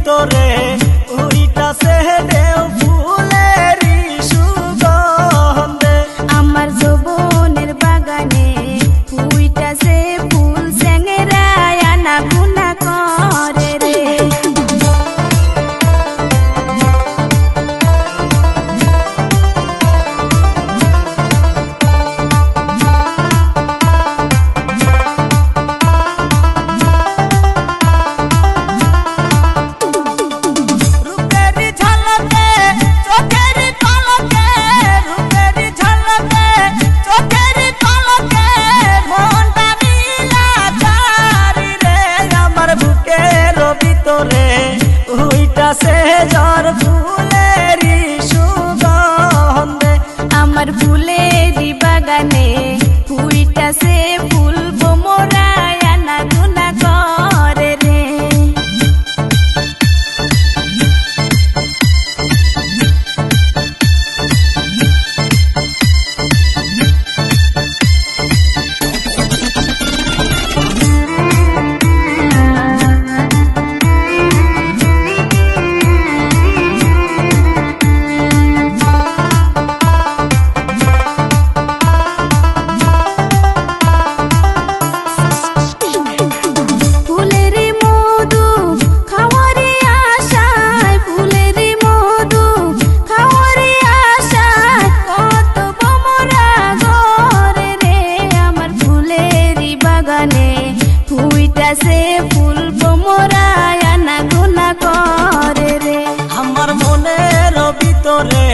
ভিতরে উইটাছে ঢেউ ফুলেরই সুগন্ধে। আমার যৌবনের বাগানে উইটাছে ফুল স্যাংরায় আনা গুনা করে রে। উইটাছে ঝড় ফুলেরই সুগন্ধে। আমার ফুলেরই বাগানে উইটাছে ফুল বোমরায় আনা গুনা করে রে। উইটাছে ফুল বোমরায় আনা গুনা করে রে। আমার মনের ভিতরে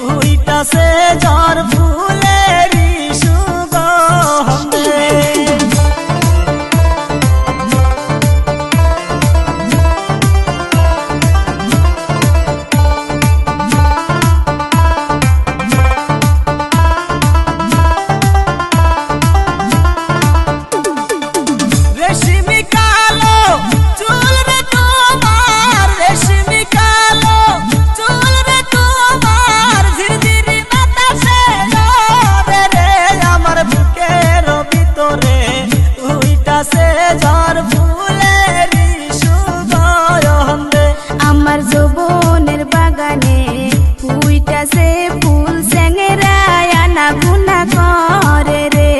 উইটাছে ঝড় ফুলেরই সুগন্ধে। আমার যৌবনের বাগানে উইটাছে ফুল স্যাংরায় আনা গুনা করে রে।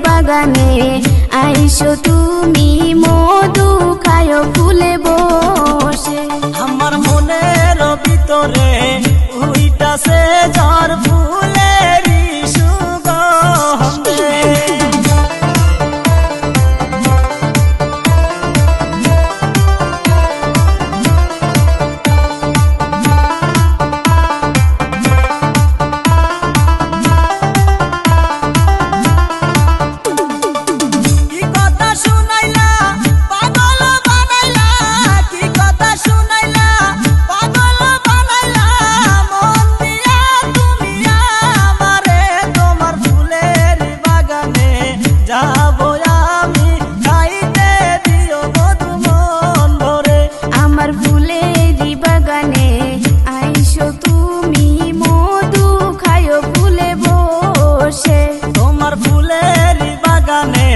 বাগানে আইসো তুমি মধু খায় ফুলে বসে। আমার মনের ভিতরে উইটাছে ঝড় ফুলেরই সুগন্ধে। আমার ফুলেরই বাগানে আইসো তুমি মধু খায় ফুলে বসে। তোমার ফুলেরই বাগানে